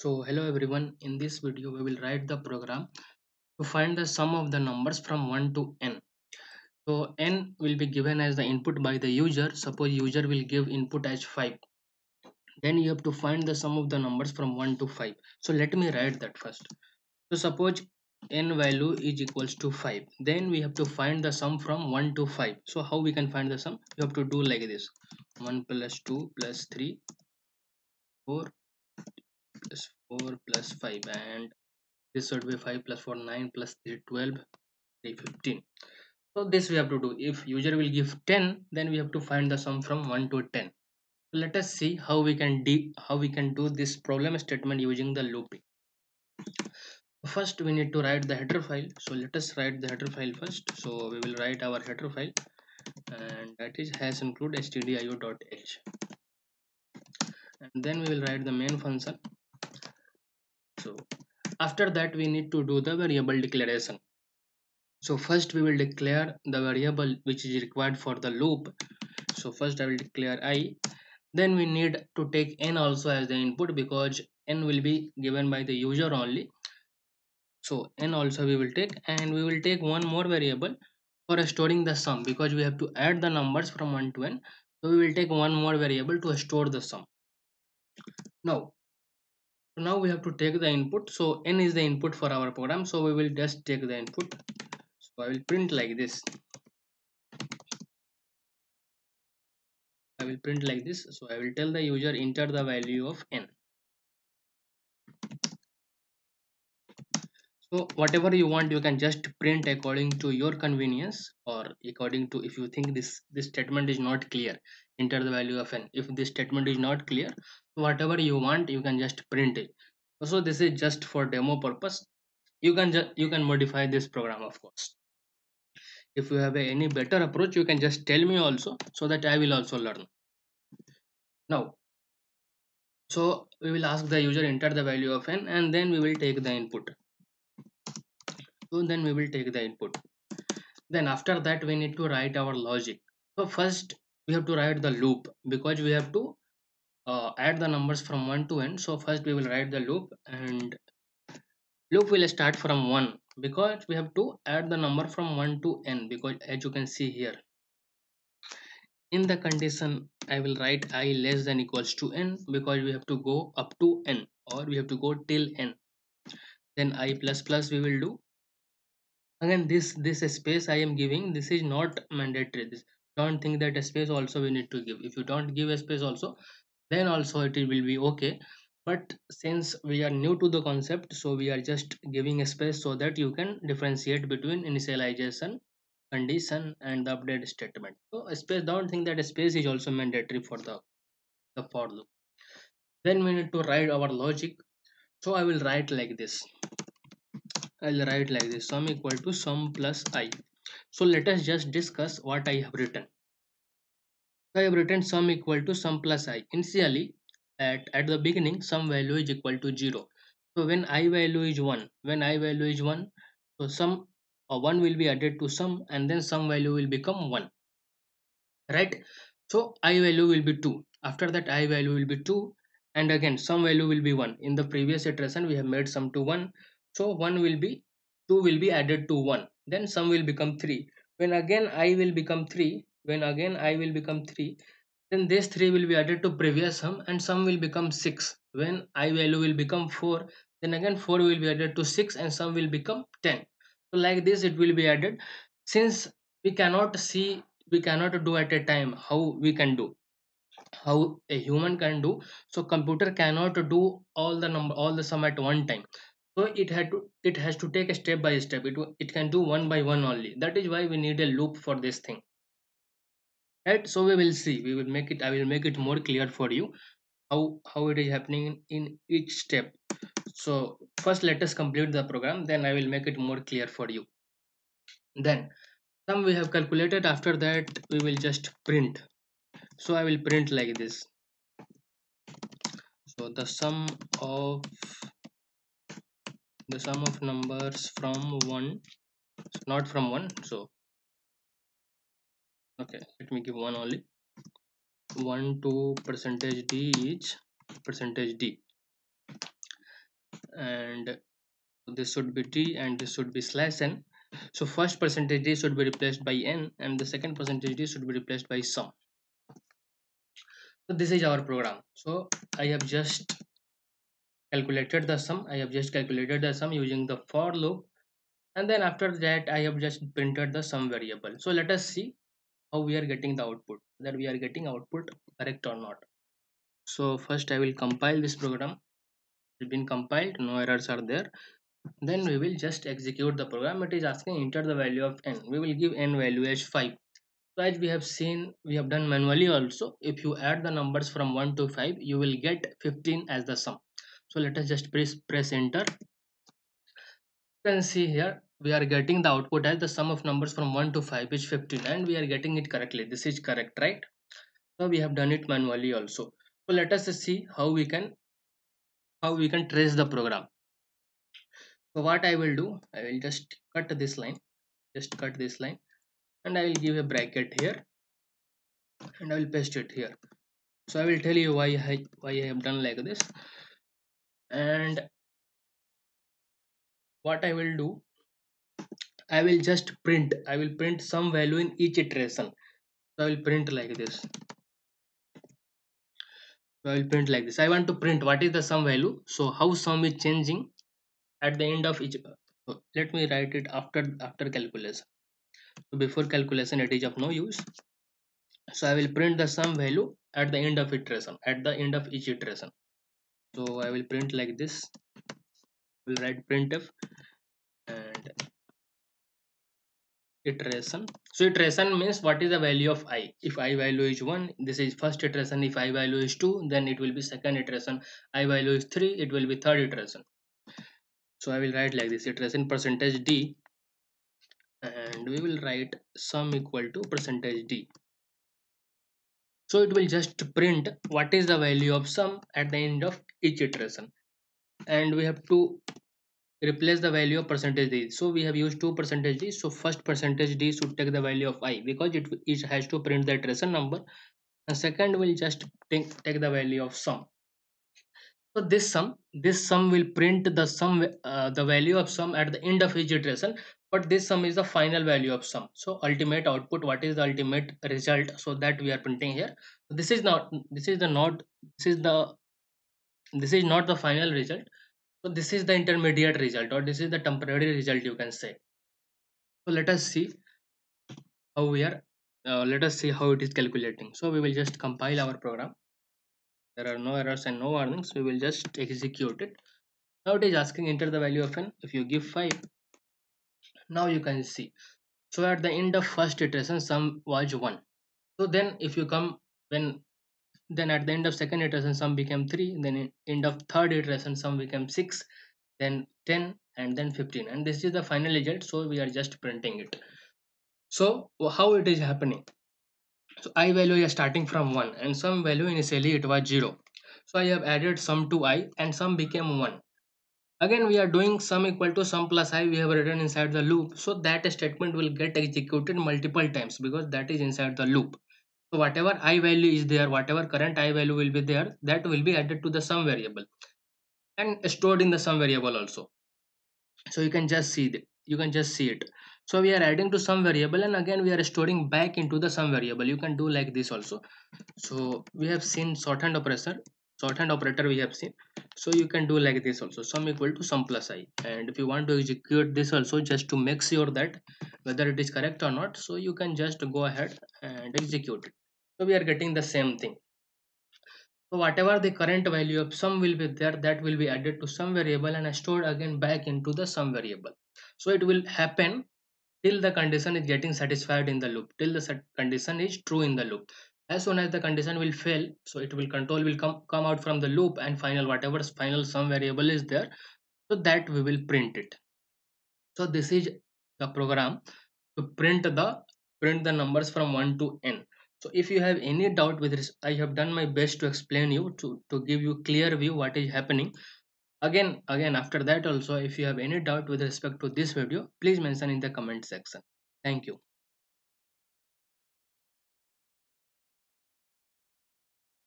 So hello everyone, in this video we will write the program to find the sum of the numbers from 1 to n. So n will be given as the input by the user. Suppose user will give input as 5. Then you have to find the sum of the numbers from 1 to 5. So let me write that first. So suppose n value is equals to 5. Then we have to find the sum from 1 to 5. So how we can find the sum? You have to do like this. 1 plus 2 plus 3, 4 plus 4 plus 5, and this should be 5 plus 4 9 plus 3 12 3 15. So this we have to do. If user will give 10, then we have to find the sum from 1 to 10. So let us see how we can do this problem statement using the looping. First we need to write the header file. So let us write the header file first. So we will write our header file, and that is has include stdio.h, and then we will write the main function. So after that we need to do the variable declaration. So first we will declare the variable which is required for the loop. So first I will declare I. Then we need to take n also as the input because n will be given by the user only. So n also we will take, and we will take one more variable for storing the sum because we have to add the numbers from 1 to n. So we will take one more variable to store the sum. Now we have to take the input. So n is the input for our program. So we will just take the input. So I will print like this. I will print like this. So I will tell the user enter the value of n. So whatever you want, you can just print according to your convenience, or according to, if you think this statement is not clear, enter the value of n. If this statement is not clear, whatever you want, you can just print it. So this is just for demo purpose. You can modify this program, of course. If you have any better approach, you can just tell me also, so that I will also learn. Now, so we will ask the user enter the value of n, and then we will take the input. So then we will take the input. Then after that we need to write our logic. So first we have to write the loop because we have to add the numbers from 1 to n. So first we will write the loop, and loop will start from 1 because we have to add the number from 1 to n, because as you can see here, in the condition I will write I less than equals to n because we have to go up to n, or we have to go till n. Then I plus plus we will do. Again, this space I am giving, this is not mandatory. This, don't think that a space also we need to give. If you don't give a space also, then also it will be okay. But since we are new to the concept, so we are just giving a space so that you can differentiate between initialization condition and the update statement. So a space, don't think that a space is also mandatory for the for loop. Then we need to write our logic. So I will write like this. I'll write like this: sum equal to sum plus I. So let us just discuss what I have written. So I have written sum equal to sum plus I. Initially, at the beginning, sum value is equal to 0. So when I value is 1, so sum 1 will be added to sum, and then sum value will become 1. Right? So I value will be 2. After that, I value will be 2, and again some value will be 1. In the previous iteration we have made sum to 1, so 1 will be 2 will be added to 1, then sum will become 3. When again I will become 3, then this 3 will be added to previous sum, and sum will become 6. When I value will become 4, then again 4 will be added to 6, and sum will become 10. So like this it will be added. Since we cannot see, we cannot do at a time how we can do, how a human can do. So computer cannot do all the sum at one time. So it has to take a step by step. It can do one by one only. That is why we need a loop for this thing. Right? So we will see, we will make it, I will make it more clear for you how it is happening in each step. So first let us complete the program, then I will make it more clear for you. Then sum we have calculated. After that we will just print. So I will print like this. So the sum of numbers from 1, not from 1. So okay, let me give 1 only. 1 to percentage d each percentage d. and this should be t and this should be slash n. So first percentage d should be replaced by n and the second percentage d should be replaced by sum. So this is our program. So I have just calculated the sum. I have just calculated the sum using the for loop, and then after that I have just printed the sum variable. So let us see how we are getting the output, that we are getting output correct or not. So first I will compile this program. It's been compiled, no errors are there. Then we will just execute the program. It is asking enter the value of n. We will give n value as 5. So as we have seen, we have done manually also. If you add the numbers from 1 to 5, you will get 15 as the sum. So let us just press enter. You can see here we are getting the output as the sum of numbers from 1 to 5 is 15, and we are getting it correctly. This is correct, right? So we have done it manually also. So let us see how we can trace the program. So what I will do, I will just cut this line, and I will give a bracket here, and I will paste it here. So I will tell you why I have done like this. And what I will do, I will just print. I will print some value in each iteration. So I will print like this. So I will print like this. I want to print what is the sum value. So how sum is changing at the end of each. So let me write it after calculation. So before calculation it is of no use. So I will print the sum value at the end of iteration, at the end of each iteration. So I will print like this. We'll write printf and iteration. So iteration means what is the value of I. If I value is 1, this is first iteration. If I value is 2, then it will be second iteration. I value is 3, it will be third iteration. So I will write like this, iteration percentage d, and we will write sum equal to percentage d. So it will just print what is the value of sum at the end of each iteration, and we have to replace the value of percentage d. So we have used 2 percentage d. So first percentage d should take the value of I, because it has to print the iteration number, and second will just take the value of sum. So this sum will print the value of sum at the end of each iteration, but this sum is the final value of sum. So ultimate output, what is the ultimate result, so that we are printing here. This is not this is the this is not the final result. So this is the intermediate result, or this is the temporary result, you can say. So let us see how we are let us see how it is calculating. So we will just compile our program. There are no errors and no warnings. We will just execute it. Now it is asking enter the value of n. If you give 5, now you can see. So at the end of first iteration, sum was 1. So then if you come when then at the end of second iteration, sum became 3. Then end of third iteration, sum became 6. Then 10, and then 15. And this is the final result. So we are just printing it. So how it is happening? So I value is starting from 1, and some value initially it was 0. So I have added sum to I, and sum became 1. Again we are doing sum equal to sum plus I, we have written inside the loop. So that statement will get executed multiple times, because that is inside the loop. So whatever I value is there, whatever current I value will be there, that will be added to the sum variable and stored in the sum variable also. So you can just see it. So we are adding to some variable, and again we are storing back into the sum variable. You can do like this also. So we have seen shorthand operator we have seen. So you can do like this also, sum equal to sum plus I. And if you want to execute this also, just to make sure that whether it is correct or not, so you can just go ahead and execute it. So we are getting the same thing. So whatever the current value of sum will be there, that will be added to some variable and stored again back into the sum variable. So it will happen till the condition is getting satisfied in the loop, till the condition is true in the loop. As soon as the condition will fail, so it will control will come out from the loop, and final whatever final sum variable is there, so that we will print it. So this is the program to print the numbers from 1 to n. So if you have any doubt with this, I have done my best to explain you, to give you clear view what is happening. Again after that also, if you have any doubt with respect to this video, please mention in the comment section. Thank you.